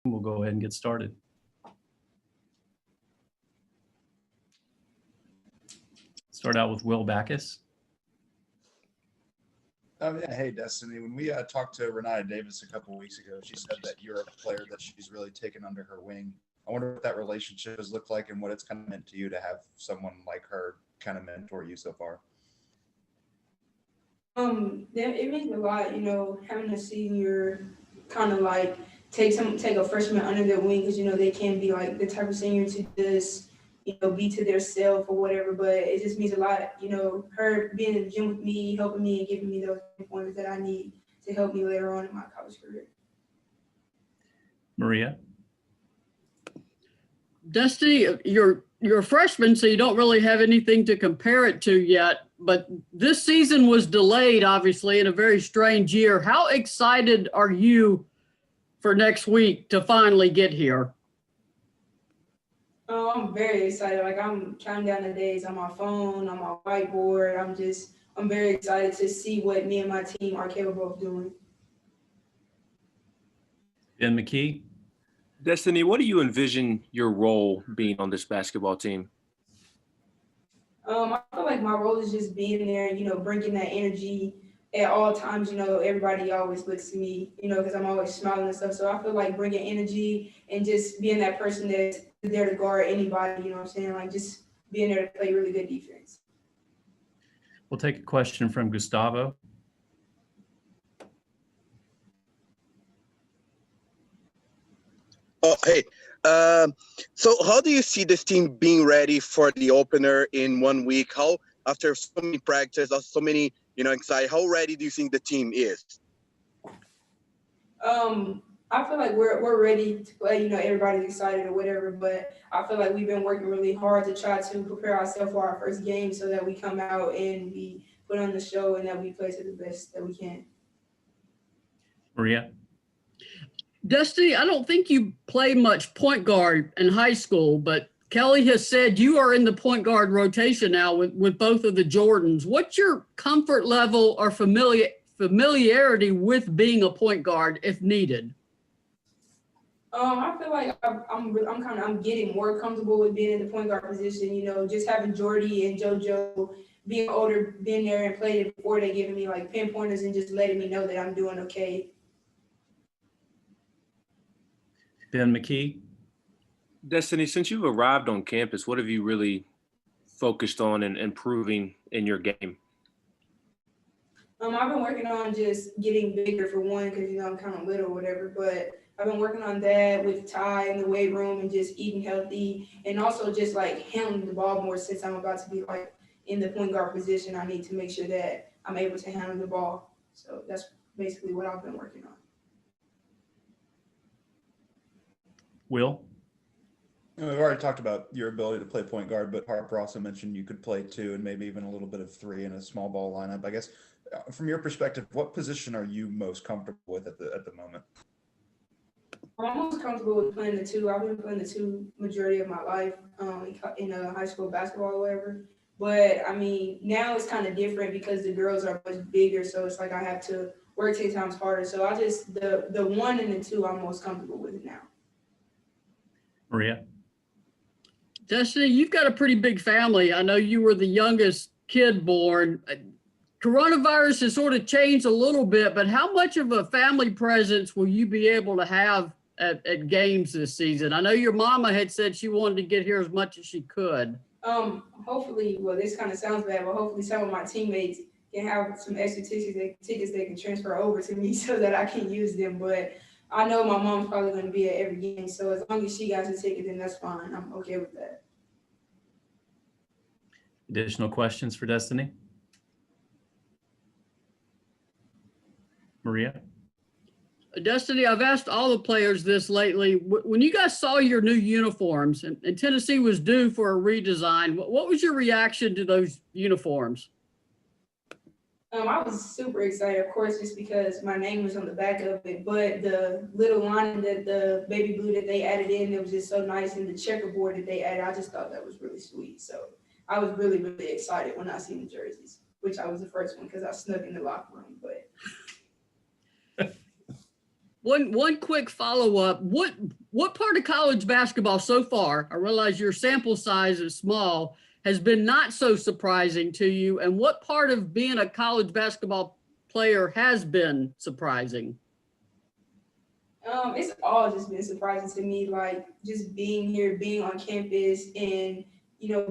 We'll go ahead and get started. Start out with Will Backus. Yeah. Hey, Destiny. When we talked to Renata Davis a couple weeks ago, she said that you're a player that she's really taken under her wing. I wonder what that relationship has looked like and what it's kind of meant to you to have someone like her kind of mentor you so far. It means a lot, having a senior kind of like take a freshman under their wing, because they can be like the type of senior to just be to their self or whatever. But it just means a lot, her being in the gym with me, helping me and giving me those pointers that I need to help me later on in my college career. Maria. Destiny, you're a freshman, so you don't really have anything to compare it to yet. But this season was delayed, obviously, in a very strange year. How excited are you for next week to finally get here? Oh, I'm very excited. Like, I'm counting down the days on my phone, on my whiteboard. I'm very excited to see what me and my team are capable of doing. Ben McKee. Destiny, what do you envision your role being on this basketball team? I feel like my role is just being there, bringing that energy at all times. Everybody always looks to me, because I'm always smiling and stuff. So I feel like bringing energy and just being that person that's there to guard anybody, you know what I'm saying? Like, just being there to play really good defense. We'll take a question from Gustavo. Oh, hey. So how do you see this team being ready for the opener in 1 week? How, after so many practices, so many, anxiety, how ready do you think the team is? I feel like we're ready to play. Everybody's excited or whatever, but I feel like we've been working really hard to try to prepare ourselves for our first game so that we come out and we put on the show and that we play to the best that we can. Maria. Destiny, I don't think you play much point guard in high school, but Kelly has said you are in the point guard rotation now with both of the Jordans. What's your comfort level or familiarity with being a point guard if needed? I feel like I'm getting more comfortable with being in the point guard position. Just having Jordy and JoJo being older, being there and played it before, they giving me like pinpointers and just letting me know that I'm doing okay. Ben McKee. Destiny, since you've arrived on campus, what have you really focused on and improving in your game? I've been working on just getting bigger for one, because I'm kind of little or whatever, but I've been working on that with Ty in the weight room and just eating healthy, and also just like handling the ball more. Since I'm about to be like in the point guard position, I need to make sure that I'm able to handle the ball. So that's basically what I've been working on. Will. We've already talked about your ability to play point guard, but Harper also mentioned you could play 2 and maybe even a little bit of 3 in a small ball lineup. I guess from your perspective, what position are you most comfortable with at the moment? I'm most comfortable with playing the 2. I've been playing the 2 majority of my life in high school basketball or whatever. But I mean, now it's kind of different because the girls are much bigger, so it's like I have to work 10 times harder. So I just the 1 and the 2 I'm most comfortable with now. Maria. Destiny, you've got a pretty big family. I know you were the youngest kid born. Coronavirus has sort of changed a little bit, but how much of a family presence will you be able to have at games this season? I know your mama had said she wanted to get here as much as she could. Hopefully, well, this kind of sounds bad, but hopefully some of my teammates can have some extra tickets they can transfer over to me so that I can use them. But I know my mom's probably going to be at every game, so as long as she got a ticket, then that's fine. I'm okay with that. Additional questions for Destiny? Maria? Destiny, I've asked all the players this lately. When you guys saw your new uniforms and Tennessee was due for a redesign, what was your reaction to those uniforms? I was super excited, of course, just because my name was on the back of it. But the little line that the baby blue that they added in, it was just so nice. And the checkerboard that they added, I just thought that was really sweet. So I was really, really excited when I seen the jerseys, which I was the first one because I snuck in the locker room. But One quick follow-up. What part of college basketball so far, I realize your sample size is small, has been not so surprising to you? And what part of being a college basketball player has been surprising? It's all just been surprising to me, like just being here, being on campus, and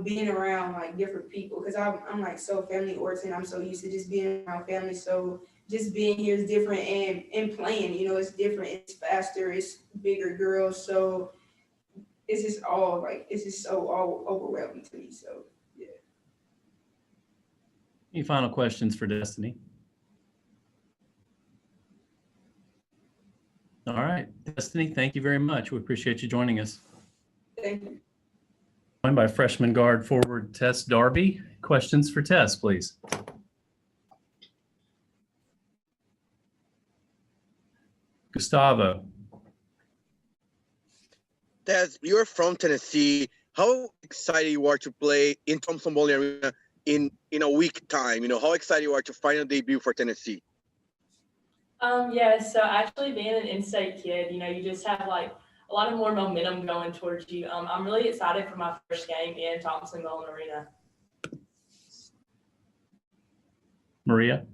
being around like different people. Because I'm like so family oriented. I'm so used to just being around family. So just being here is different, and playing, it's different. It's faster. It's bigger girls. So it's just all like it's just so all overwhelming to me. So yeah. Any final questions for Destiny? All right, Destiny, thank you very much. We appreciate you joining us. Thank you. Joined by freshman guard forward Tess Darby. Questions for Tess, please. Gustavo. Tess, you're from Tennessee. How excited you are to play in Thompson-Boling Arena in a week time? How excited you are to final debut for Tennessee? Yeah, so actually being an in-state kid, you just have like a lot of more momentum going towards you. I'm really excited for my first game in Thompson-Boling Arena. Maria.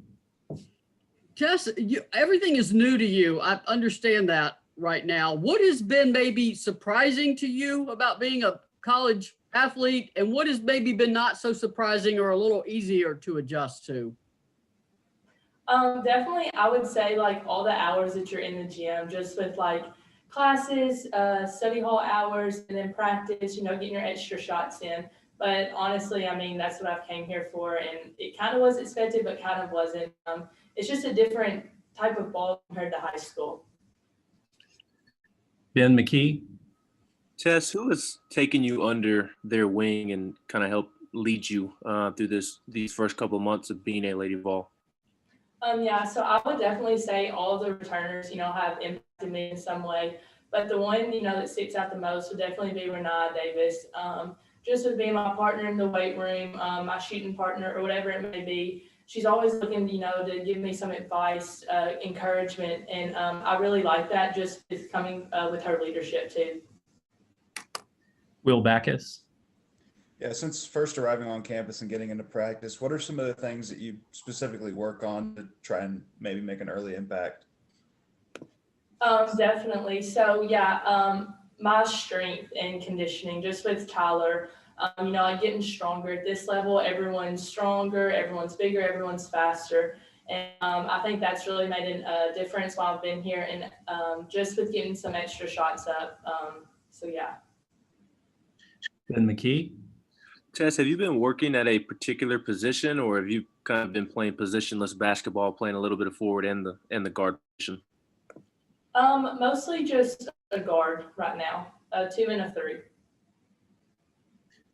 Tess, everything is new to you. I understand that right now. What has been maybe surprising to you about being a college athlete, and what has maybe been not so surprising or a little easier to adjust to? Definitely, I would say like all the hours that you're in the gym, just with like classes, study hall hours, and then practice, getting your extra shots in. But honestly, I mean, that's what I've came here for, and it kind of was expected, but kind of wasn't. It's just a different type of ball compared to high school. Ben McKee. Tess, who has taken you under their wing and kind of helped lead you through these first couple of months of being a Lady Vol? Yeah, so I would definitely say all the returners, have impacted me in some way. But the one, that sticks out the most would definitely be Renee Davis. Just with being my partner in the weight room, my shooting partner, or whatever it may be. She's always looking, to give me some advice, encouragement. And I really like that, just with coming with her leadership too. Will Backus. Yeah, since first arriving on campus and getting into practice, what are some of the things that you specifically work on to try and maybe make an early impact? Definitely. So yeah, my strength and conditioning, just with Tyler, like getting stronger at this level. Everyone's stronger, everyone's bigger, everyone's faster. And I think that's really made a difference while I've been here, and just with getting some extra shots up. So yeah. Ben McKee. Tess, have you been working at a particular position, or have you kind of been playing positionless basketball, playing a little bit of forward and the guard position? Mostly just a guard right now, a 2 and a 3.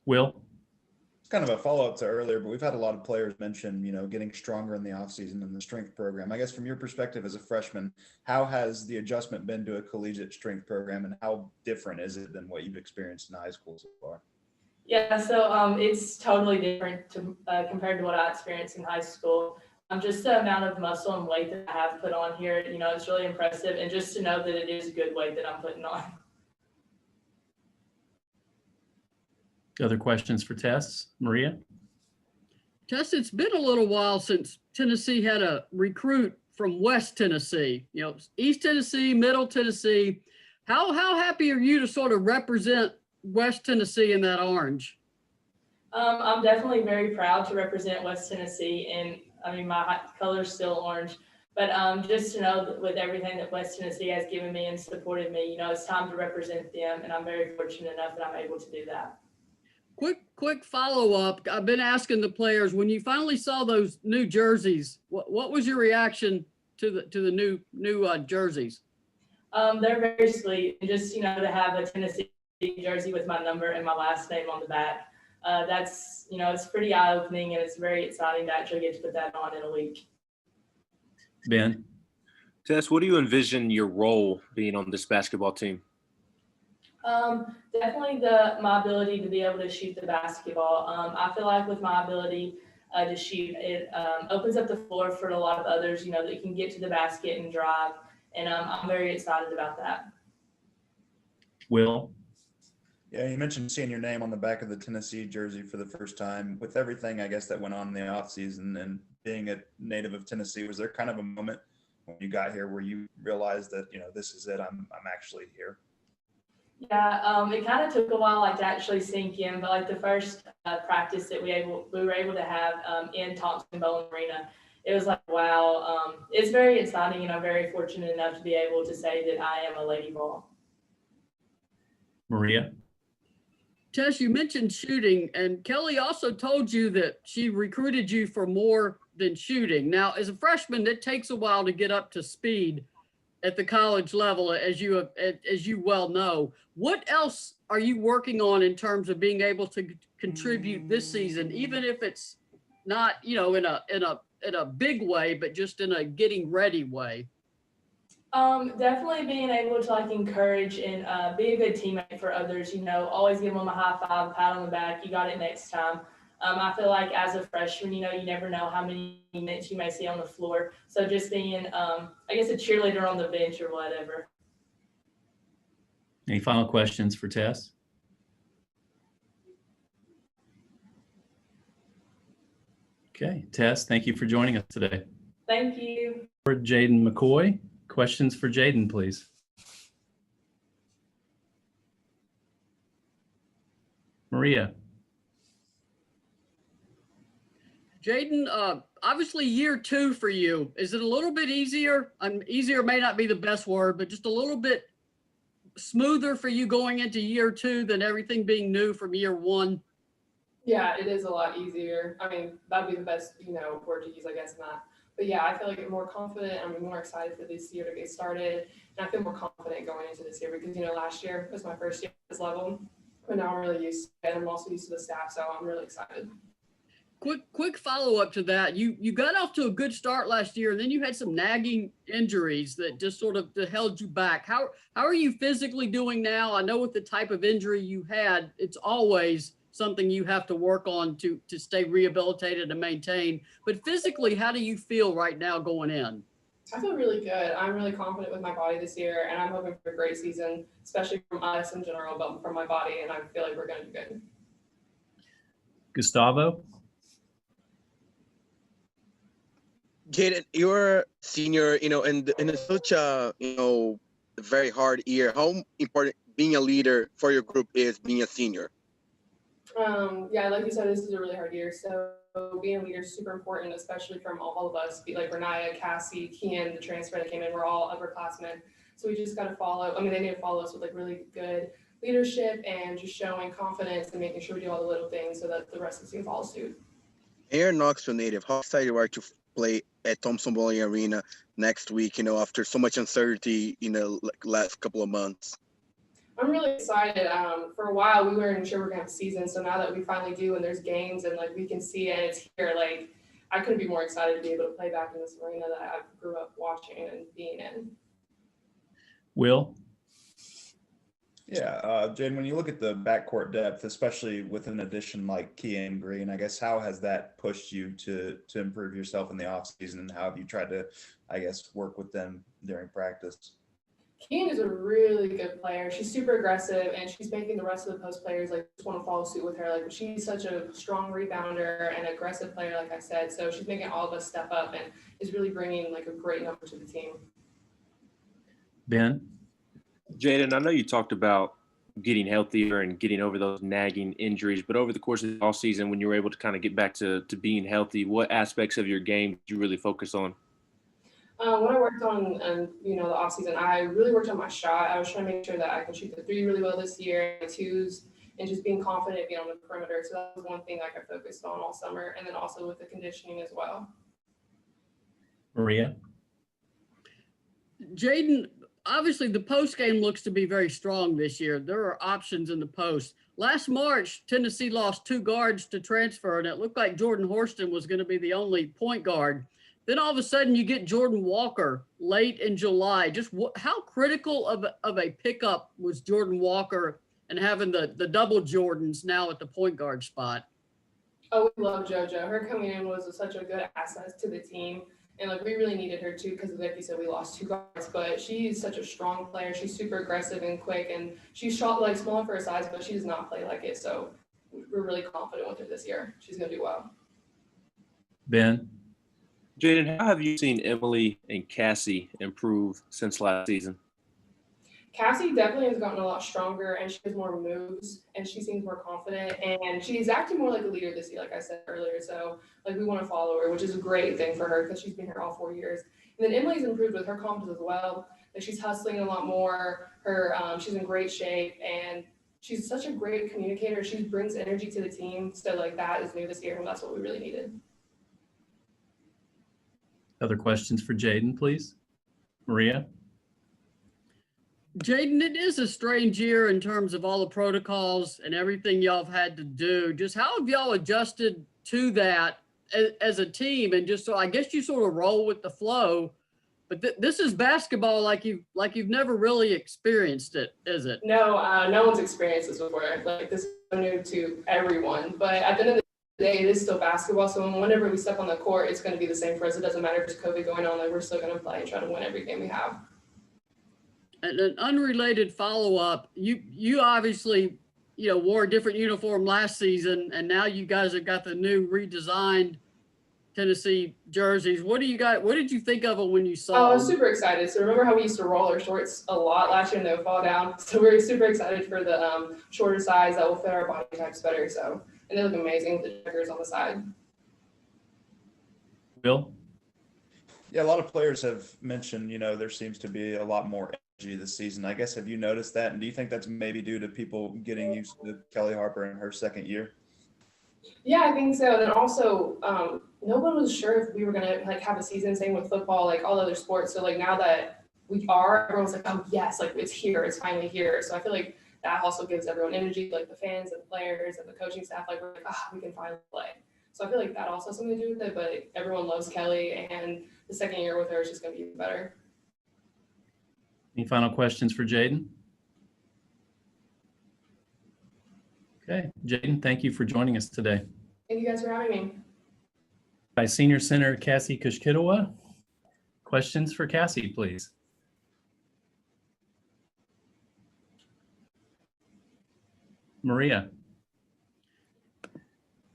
Will. It's kind of a follow-up to earlier, but we've had a lot of players mention, getting stronger in the offseason in the strength program. I guess from your perspective as a freshman, how has the adjustment been to a collegiate strength program, and how different is it than what you've experienced in high school so far? Yeah, so it's totally different to compared to what I experienced in high school. Just the amount of muscle and weight that I have put on here, it's really impressive, and just to know that it is good weight that I'm putting on. Other questions for Tess? Maria? Tess, it's been a little while since Tennessee had a recruit from West Tennessee, East Tennessee, Middle Tennessee. How happy are you to sort of represent West Tennessee in that orange? I'm definitely very proud to represent West Tennessee, and I mean, my color's still orange, but just to know that with everything that West Tennessee has given me and supported me, it's time to represent them, and I'm very fortunate enough that I'm able to do that. Quick follow-up. I've been asking the players, when you finally saw those new jerseys, what was your reaction to the new jerseys? They're very sweet, and just to have a Tennessee jersey with my number and my last name on the back. That's, it's pretty eye-opening, and it's very exciting to actually get to put that on in a week. Ben? Tess, what do you envision your role being on this basketball team? Definitely my ability to be able to shoot the basketball. I feel like with my ability to shoot, it opens up the floor for a lot of others, that can get to the basket and drive. And I'm very excited about that. Will? Yeah, you mentioned seeing your name on the back of the Tennessee jersey for the first time. With everything, I guess, that went on in the offseason and being a native of Tennessee, was there kind of a moment when you got here where you realized that, this is it, I'm actually here? Yeah, it kind of took a while, like, to actually sink in, but like the first practice that we were able to have in Thompson-Boling Arena, it was like, wow, it's very exciting, and I'm very fortunate enough to be able to say that I am a Lady Vol. Maria? Tess, you mentioned shooting, and Kelly also told you that she recruited you for more than shooting. Now, as a freshman, it takes a while to get up to speed at the college level, as you well know. What else are you working on in terms of being able to contribute this season, even if it's not, in a big way, but just in a getting ready way? Definitely being able to, like, encourage and be a good teammate for others, always give them a high five, a pat on the back, you got it next time. I feel like as a freshman, you never know how many minutes you may see on the floor. So just being, I guess, a cheerleader on the bench or whatever. Any final questions for Tess? Okay, Tess, thank you for joining us today. Thank you. For Jaden McCoy, questions for Jaden, please. Maria? Jaden, obviously year 2 for you. Is it a little bit easier? Easier may not be the best word, but just a little bit smoother for you going into year 2 than everything being new from year 1? Yeah, it is a lot easier. I mean, that'd be the best, word to use, I guess, not. But yeah, I feel like I'm more confident. I'm more excited for this year to get started. And I feel more confident going into this year because, last year was my first year at this level. But now I'm really used to it. And I'm also used to the staff, so I'm really excited. Quick follow-up to that. You got off to a good start last year, and then you had some nagging injuries that just sort of held you back. How are you physically doing now? I know with the type of injury you had, it's always something you have to work on to stay rehabilitated and maintain. But physically, how do you feel right now going in? I feel really good. I'm really confident with my body this year, and I'm hoping for a great season, especially from us in general, but from my body, and I feel like we're going to do good. Gustavo? Jaden, you're a senior, in such a, very hard year. How important being a leader for your group is being a senior? Yeah, like you said, this is a really hard year. So being a leader is super important, especially from all of us. Be like Renaya, Cassie, Kian, the transfer that came in, we're all upperclassmen. So we just got to follow. They need to follow us with like really good leadership and just showing confidence and making sure we do all the little things so that the rest of the team follows suit. You're a Knoxville native. How excited you are to play at Thompson-Boling Arena next week, after so much uncertainty, last couple of months? I'm really excited. For a while, we weren't sure we're going to have a season. So now that we finally do and there's games and like we can see it and it's here, like I couldn't be more excited to be able to play back in this arena that I grew up watching and being in. Will? Yeah, Jaden, when you look at the backcourt depth, especially with an addition like Kian Green, I guess how has that pushed you to improve yourself in the offseason, and how have you tried to, I guess, work with them during practice? Kian is a really good player. She's super aggressive, and she's making the rest of the post players just want to follow suit with her. Like she's such a strong rebounder and aggressive player, like I said. So she's making all of us step up and is really bringing a great number to the team. Ben? Jaden, I know you talked about getting healthier and getting over those nagging injuries, but over the course of the offseason, when you were able to kind of get back to being healthy, what aspects of your game did you really focus on? What I worked on the offseason, I really worked on my shot. I was trying to make sure that I can shoot the 3 really well this year, my 2s, and just being confident being on the perimeter. So that was one thing I focused on all summer, and then also with the conditioning as well. Maria? Jaden, obviously the post game looks to be very strong this year. There are options in the post. Last March, Tennessee lost 2 guards to transfer, and it looked like Jordan Horston was going to be the only point guard. Then all of a sudden you get Jordan Walker late in July. Just how critical of a pickup was Jordan Walker and having the double Jordans now at the point guard spot? Oh, we love JoJo. Her coming in was such a good asset to the team. And like we really needed her too, because like you said, we lost 2 guards, but she's such a strong player. She's super aggressive and quick, and she's shot like small for her size, but she does not play like it. So we're really confident with her this year. She's gonna do well. Ben? Jaden, how have you seen Emily and Cassie improve since last season? Cassie definitely has gotten a lot stronger, and she has more moves, and she seems more confident, and she's acting more like a leader this year, like I said earlier. So like we want to follow her, which is a great thing for her because she's been here all 4 years. And then Emily's improved with her confidence as well. Like she's hustling a lot more. She's in great shape, and she's such a great communicator. She brings energy to the team. So like that is new this year, and that's what we really needed. Other questions for Jaden, please? Maria? Jaden, it is a strange year in terms of all the protocols and everything y'all have had to do. Just how have y'all adjusted to that as a team? And just so I guess you sort of roll with the flow, but this is basketball like you've never really experienced it, is it? No, no one's experienced this before. Like this is new to everyone. But at the end of the day, it is still basketball. So whenever we step on the court, it's going to be the same for us. It doesn't matter if there's COVID going on. Like we're still going to play and try to win every game we have. And an unrelated follow-up, you obviously, wore a different uniform last season, and now you guys have got the new redesigned Tennessee jerseys. What did you think of it when you saw Oh, I was them? super excited. So remember how we used to roll our shorts a lot last year and they would fall down? So we're super excited for the shorter size that will fit our body types better. So, and they look amazing with the checkers on the side. Will? Yeah, a lot of players have mentioned, there seems to be a lot more energy this season. I guess, have you noticed that? And do you think that's maybe due to people getting used to Kelly Harper in her second year? Yeah, I think so. And then also, no one was sure if we were gonna like have a season. Same with football, like all other sports. So like now that we are, everyone's like, oh yes, like it's here, it's finally here. So I feel like that also gives everyone energy, like the fans and the players and the coaching staff. Like we're like, we can finally play. So I feel like that also has something to do with it. But everyone loves Kelly, and the second year with her is just gonna be even better. Any final questions for Jaden? Okay, Jaden, thank you for joining us today. Thank you guys for having me. By Senior Center Cassie Kushkituah. Questions for Cassie, please. Maria.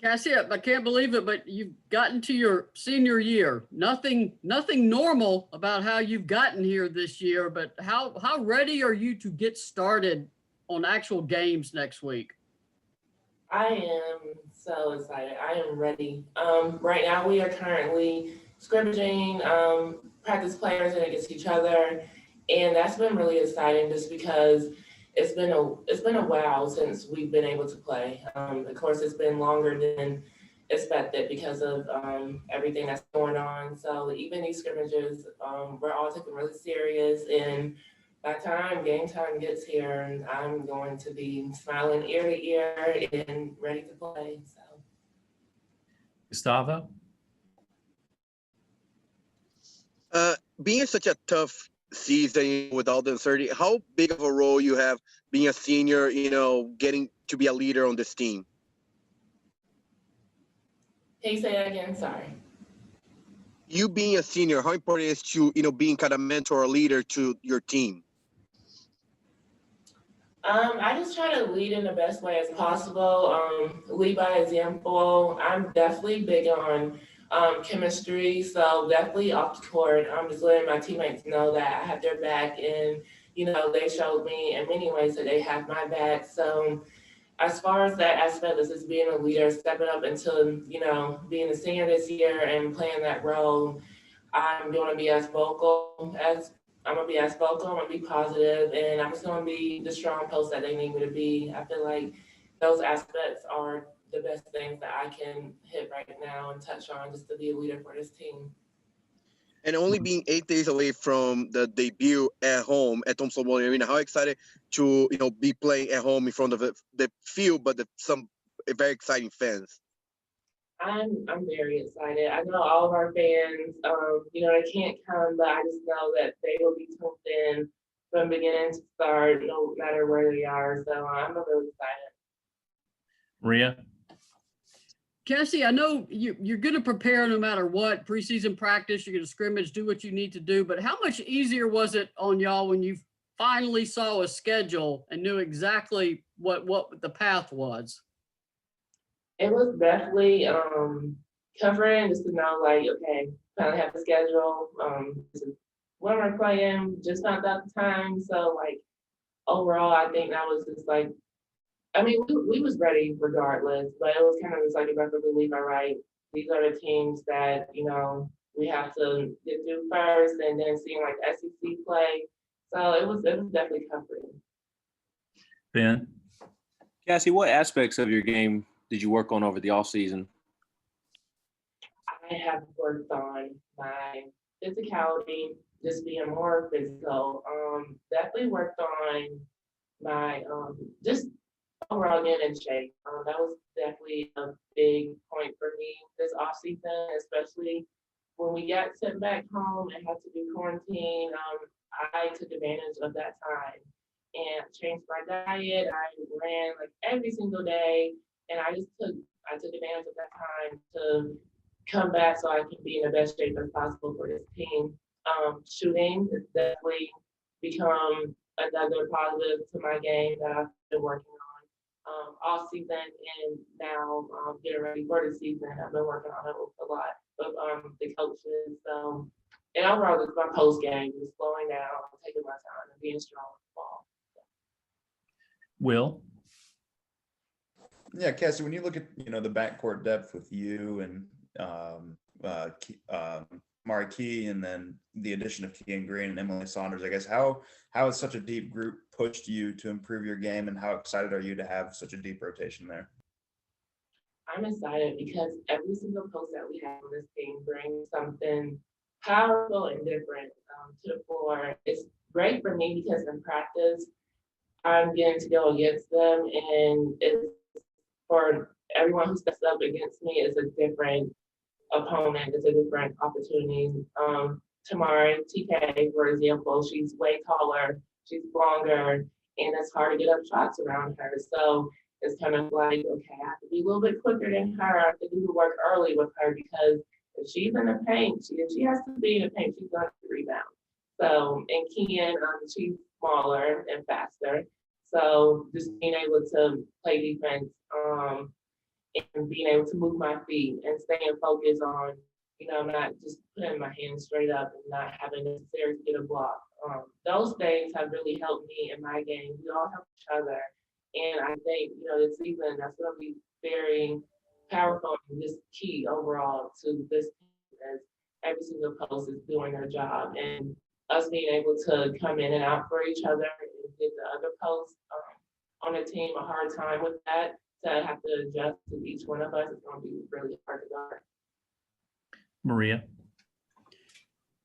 Cassie, I can't believe it, but you've gotten to your senior year. Nothing normal about how you've gotten here this year, but how ready are you to get started on actual games next week? I am so excited. I am ready. Right now we are currently scrimmaging, practice players and against each other. And that's been really exciting just because it's been a while since we've been able to play. Of course, it's been longer than expected because of everything that's going on. So even these scrimmages, we're all taking really serious. And by the time game time gets here, I'm going to be smiling ear to ear and ready to play. So, Gustavo? Being such a tough season with all the uncertainty, how big of a role you have being a senior, getting to be a leader on this team? can you say that again? Sorry. You being a senior, how important is to, being kind of mentor or leader to your team? I just try to lead in the best way as possible, lead by example. I'm definitely big on chemistry, so definitely off the court. I'm just letting my teammates know that I have their back, and they showed me in many ways that they have my back. So as far as that aspect is just being a leader, stepping up into being a senior this year and playing that role, I'm going to be as vocal as I'm going to be positive, and I'm just going to be the strong post that they need me to be. I feel like those aspects are the best things that I can hit right now and touch on just to be a leader for this team. And only being 8 days away from the debut at home at Thompson Boling Arena, how excited to be playing at home in front of the field, but some very exciting fans. I'm very excited. I know all of our fans, they can't come, but I just know that they will be tuned in from beginning to start, no matter where they are. So I'm really excited. Maria? Cassie, I know you're going to prepare no matter what, preseason practice, you're going to scrimmage, do what you need to do, but how much easier was it on y'all when you finally saw a schedule and knew exactly what the path was? It was definitely comforting just to know, like, okay, kind of have the schedule. This is when we're playing, just found out the time. So, like, overall, I think that was just like, I mean, we was ready regardless, but it was kind of just like a breath of relief. All right, these are the teams that, you know, we have to get through first, and then seeing like SEC play. So it was definitely comforting. Ben? Cassie, what aspects of your game did you work on over the off season? I have worked on my physicality, just being more physical. Definitely worked on my just overall getting in shape. That was definitely a big point for me this off season, especially when we got sent back home and had to do quarantine. I took advantage of that time and changed my diet. I ran like every single day, and I took advantage of that time to come back so I can be in the best shape as possible for this team. Shooting has definitely become another positive to my game that I've been working on all season, and now getting ready for the season. I've been working on it a lot with the coaches. And overall, just my post game, just slowing down, taking my time, and being strong with the ball. Will? Yeah, Cassie, when you look at, you know, the backcourt depth with you and Mari Key, and then the addition of Kean Green and Emily Saunders, I guess, how has such a deep group pushed you to improve your game, and how excited are you to have such a deep rotation there? I'm excited because every single post that we have on this team brings something powerful and different to the floor. It's great for me because in practice, I'm getting to go against them, and it's for everyone who steps up against me is a different opponent, it's a different opportunity. Tamari TK, for example, she's way taller, she's longer, and it's hard to get up shots around her. So it's kind of like, okay, I have to be a little bit quicker than her. I have to do the work early with her, because if she's in the paint, she has to be in the paint, she's going to rebound. So, and Kian, she's smaller and faster. So just being able to play defense and being able to move my feet and staying focused on, you know, not just putting my hands straight up and not having necessarily to get a block. Those things have really helped me in my game. We all help each other. And I think, you know, this season, that's going to be very powerful and just key overall to this team, as every single post is doing their job. And us being able to come in and out for each other and give the other posts on the team a hard time with that, to have to adjust to each one of us, is going to be really hard to guard. Maria?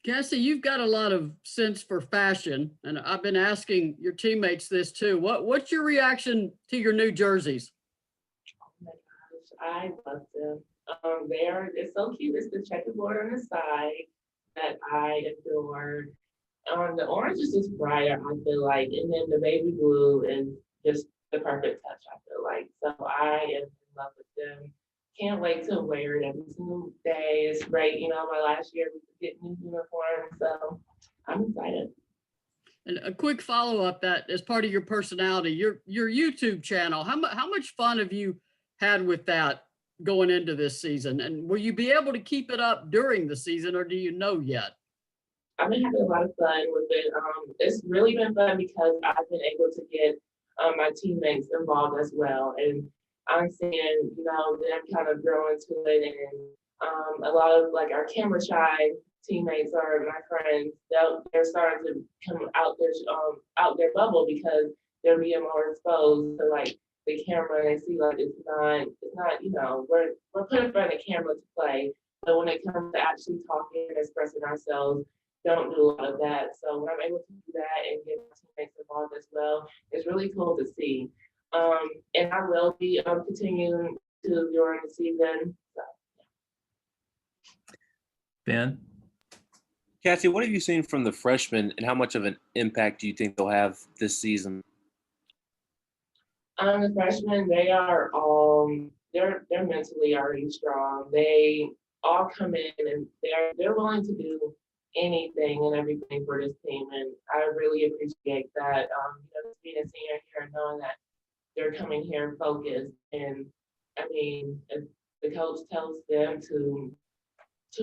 Cassie, you've got a lot of sense for fashion, and I've been asking your teammates this too. What's your reaction to your new jerseys? Oh my gosh, I love them. It's so cute. It's the checkerboard on the side that I adore. The orange is just brighter, I feel like, and then the baby blue is just the perfect touch, I feel like. So I am in love with them. Can't wait to wear it every single day. It's great. You know, my last year we could get new uniforms, so I'm excited. And a quick follow-up, that as part of your personality, your YouTube channel, how much fun have you had with that going into this season? And will you be able to keep it up during the season, or do you know yet? I've been having a lot of fun with it. It's really been fun because I've been able to get my teammates involved as well. And I'm seeing, you know, them kind of grow into it. And a lot of like our camera shy teammates are my friends. They're starting to come out their bubble, because they're being more exposed to like the camera, and they see like it's not, you know, we're put in front of the camera to play. But when it comes to actually talking and expressing ourselves, don't do a lot of that. So when I'm able to do that and get my teammates involved as well, it's really cool to see. And I will be continuing to during the season. So. Ben? Cassie, what have you seen from the freshmen, and how much of an impact do you think they'll have this season? The freshmen, they are all they're mentally already strong. They all come in and they're willing to do anything and everything for this team, and I really appreciate that. Just being a senior here and knowing that they're coming here focused, and I mean, if the coach tells them to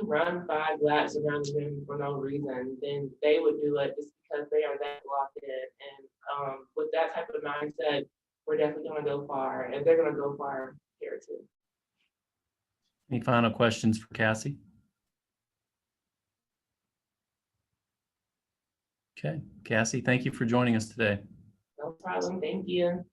run 5 laps around the rim for no reason, then they would do it just because they are that locked in. And with that type of mindset, we're definitely going to go far, and they're going to go far here too. Any final questions for Cassie? Okay, Cassie, thank you for joining us today. No problem. Thank you.